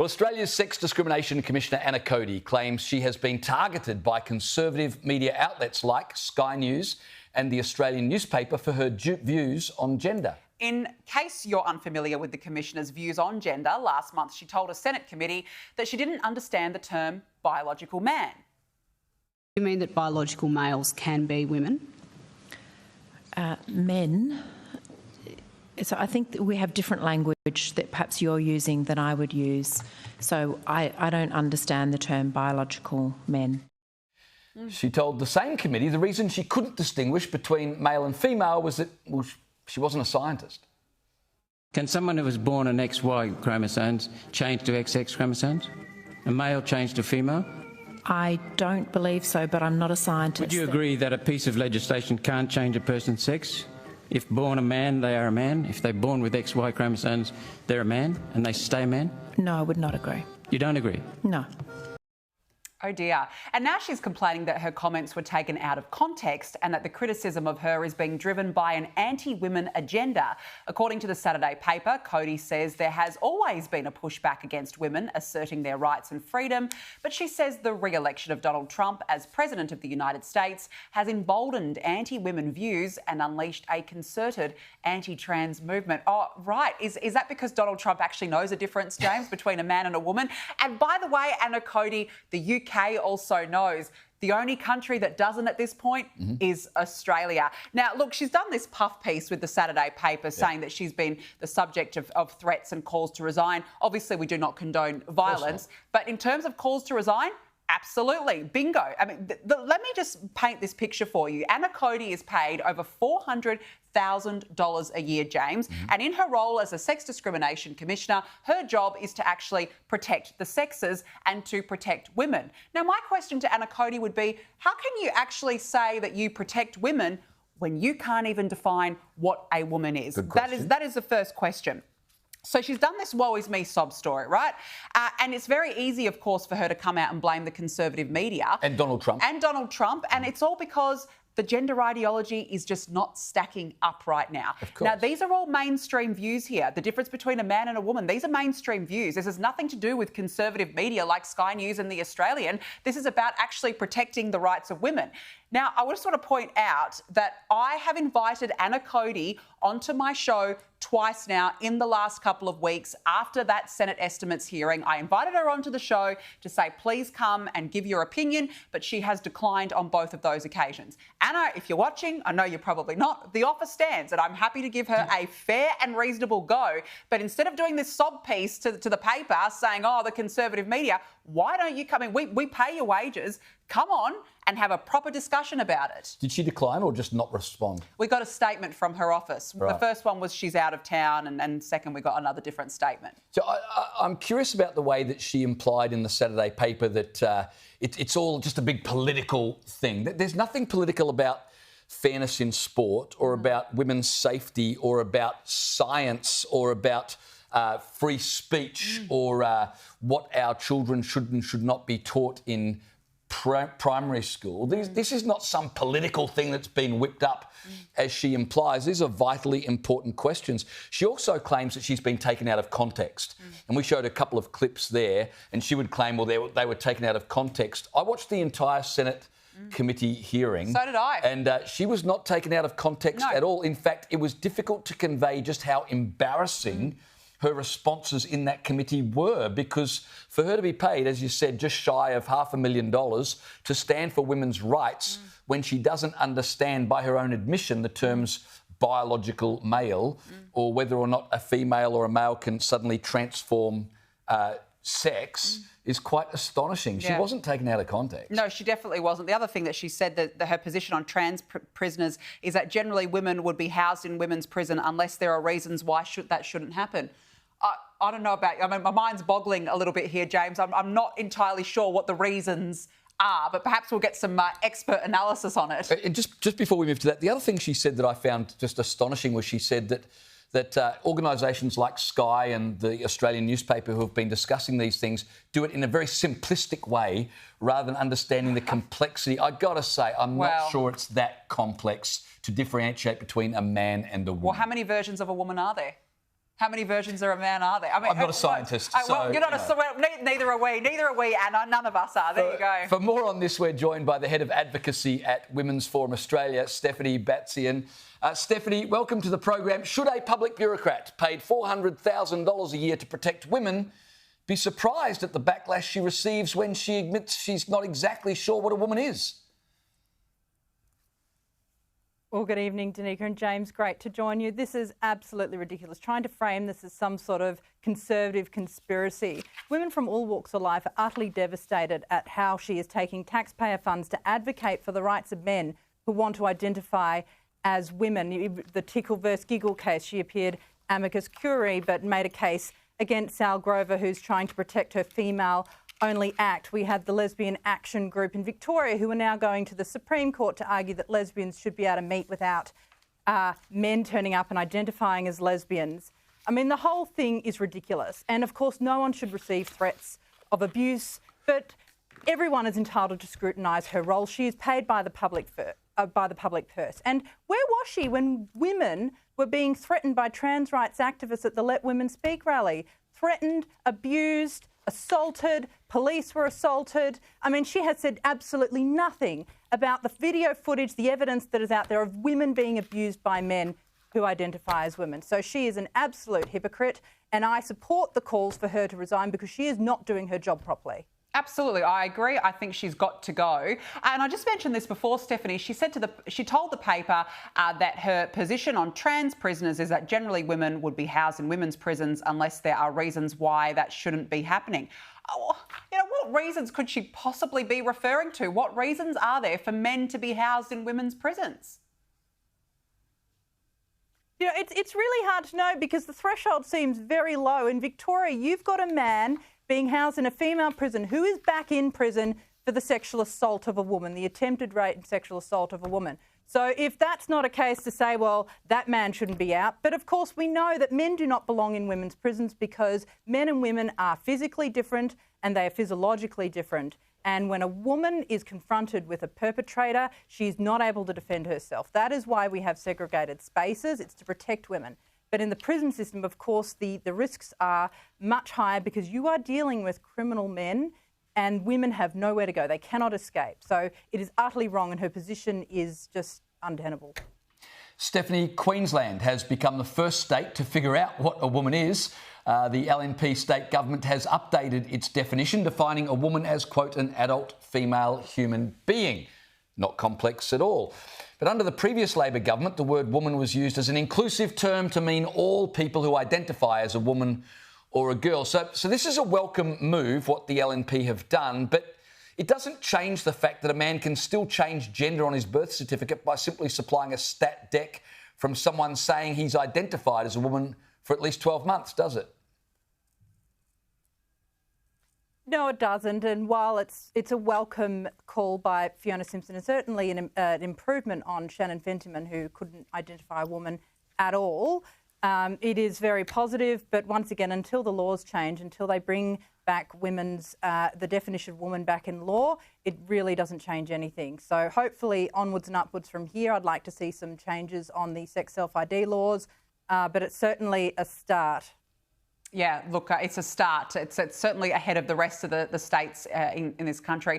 Well, Australia's Sex Discrimination Commissioner Danica Cody claims she has been targeted by conservative media outlets like Sky News and the Australian newspaper for her views on gender. In case you're unfamiliar with the Commissioner's views on gender, last month she told a Senate committee that she didn't understand the term biological man. You mean that biological males can be women? Men. So I think that we have different language that perhaps you're using than I would use. So I don't understand the term biological men. She told the same committee the reason she couldn't distinguish between male and female was that, well, she wasn't a scientist. Can someone who was born on XY chromosomes change to XX chromosomes? A male change to female? I don't believe so, but I'm not a scientist. Would you agree that a piece of legislation can't change a person's sex? If born a man, they are a man. If they're born with XY chromosomes, they're a man and they stay men? No, I would not agree. You don't agree? No. Oh dear. And now she's complaining that her comments were taken out of context and that the criticism of her is being driven by an anti-women agenda. According to the Saturday paper, Cody says there has always been a pushback against women asserting their rights and freedom, but she says the re-election of Donald Trump as President of the United States has emboldened anti-women views and unleashed a concerted anti-trans movement. Oh, right. Is that because Donald Trump actually knows a difference, James, between a man and a woman? And by the way, Anna Cody, the UK also knows the only country that doesn't at this point is Australia. Now, look, she's done this puff piece with the Saturday paper saying that she's been the subject of threats and calls to resign. Obviously, we do not condone violence, but in terms of calls to resign, absolutely. Bingo. I mean, let me just paint this picture for you. Anna Cody is paid over $400,000 a year, James. And in her role as a Sex Discrimination Commissioner, her job is to actually protect the sexes and to protect women. Now, my question to Anna Cody would be, how can you actually say that you protect women when you can't even define what a woman is? That is the first question. So she's done this woe is me sob story, right? And it's very easy, of course, for her to come out and blame the conservative media. And Donald Trump. And it's all because the gender ideology is just not stacking up right now. Of course. Now, these are all mainstream views here. The difference between a man and a woman, these are mainstream views. This has nothing to do with conservative media like Sky News and The Australian. This is about actually protecting the rights of women. Now, I just want to point out that I have invited Anna Cody onto my show twice now in the last couple of weeks after that Senate estimates hearing. I invited her onto the show to say, please come and give your opinion, but she has declined on both of those occasions. Anna, if you're watching, I know you're probably not, the offer stands and I'm happy to give her a fair and reasonable go. But instead of doing this sob piece to the paper saying, oh, the conservative media, why don't you come in? We pay your wages. Come on and have a proper discussion about it. Did she decline or just not respond? We got a statement from her office. Right. The first one was she's out of town, and second we got another different statement. So I'm curious about the way that she implied in the Saturday paper that it's all just a big political thing. There's nothing political about fairness in sport or about women's safety or about science or about free speech or what our children should and should not be taught in primary school. This is not some political thing that's been whipped up, as she implies. These are vitally important questions. She also claims that she's been taken out of context. And we showed a couple of clips there, and she would claim, well, they were taken out of context. I watched the entire Senate committee hearing. So did I. And she was not taken out of context at all. In fact, it was difficult to convey just how embarrassing her responses in that committee were, because for her to be paid, as you said, just shy of $500,000 to stand for women's rights when she doesn't understand, by her own admission, the terms biological male or whether or not a female or a male can suddenly transform sex is quite astonishing. She wasn't taken out of context. No, she definitely wasn't. The other thing that she said, that her position on trans prisoners is that generally women would be housed in women's prison unless there are reasons why that shouldn't happen. I don't know about you. I mean, my mind's boggling a little bit here, James. I'm not entirely sure what the reasons are, but perhaps we'll get some expert analysis on it. And just before we move to that, the other thing she said that I found just astonishing was she said that organisations like Sky and the Australian newspaper who have been discussing these things do it in a very simplistic way rather than understanding the complexity. I've got to say, I'm not sure it's that complex to differentiate between a man and a woman. Well, how many versions of a woman are there? How many versions of a man are there? I mean, I'm not a scientist. Well, you're not neither are we, Anna. None of us are. There you go. For more on this, we're joined by the head of advocacy at Women's Forum Australia, Stephanie Batzian. Stephanie, welcome to the program. Should a public bureaucrat paid $400,000 a year to protect women be surprised at the backlash she receives when she admits she's not exactly sure what a woman is? Well, good evening, Danica and James. Great to join you. This is absolutely ridiculous. Trying to frame this as some sort of conservative conspiracy. Women from all walks of life are utterly devastated at how she is taking taxpayer funds to advocate for the rights of men who want to identify as women. The Tickle versus Giggle case, she appeared amicus curiae but made a case against Sal Grover, who's trying to protect her female-only act. We had the Lesbian Action Group in Victoria, who are now going to the Supreme Court to argue that lesbians should be able to meet without men turning up and identifying as lesbians. I mean, the whole thing is ridiculous. And, of course, no one should receive threats of abuse, but everyone is entitled to scrutinise her role. She is paid by the public purse. And where was she when women were being threatened by trans rights activists at the Let Women Speak rally? Threatened, abused, assaulted, police were assaulted. I mean, she has said absolutely nothing about the video footage, the evidence that is out there of women being abused by men who identify as women. So she is an absolute hypocrite, and I support the calls for her to resign because she is not doing her job properly. Absolutely, I agree. I think she's got to go. And I just mentioned this before, Stephanie. She told the paper that her position on trans prisoners is that generally women would be housed in women's prisons unless there are reasons why that shouldn't be happening. What reasons could she possibly be referring to? What reasons are there for men to be housed in women's prisons? It's really hard to know because the threshold seems very low. In Victoria, you've got a man being housed in a female prison who is back in prison for the sexual assault of a woman, the attempted rape and sexual assault of a woman. So if that's not a case to say, well, that man shouldn't be out. But of course, we know that men do not belong in women's prisons because men and women are physically different and they are physiologically different. And when a woman is confronted with a perpetrator, she's not able to defend herself. That is why we have segregated spaces. It's to protect women. But in the prison system, of course, the risks are much higher because you are dealing with criminal men and women have nowhere to go. They cannot escape. So it is utterly wrong and her position is just untenable. Stephanie, Queensland has become the first state to figure out what a woman is. The LNP state government has updated its definition, defining a woman as, quote, an adult female human being. Not complex at all. But under the previous Labor government, the word woman was used as an inclusive term to mean all people who identify as a woman or a girl. So this is a welcome move, what the LNP have done, but it doesn't change the fact that a man can still change gender on his birth certificate by simply supplying a stat dec from someone saying he's identified as a woman for at least 12 months, does it? No, it doesn't. And while it's a welcome call by Fiona Simpson and certainly an improvement on Shannon Fentiman, who couldn't identify a woman at all, it is very positive. But once again, until the laws change, until they bring back the definition of woman back in law, it really doesn't change anything. So hopefully onwards and upwards from here, I'd like to see some changes on the sex self-ID laws, but it's certainly a start. Yeah, look, it's a start. It's certainly ahead of the rest of the states in this country.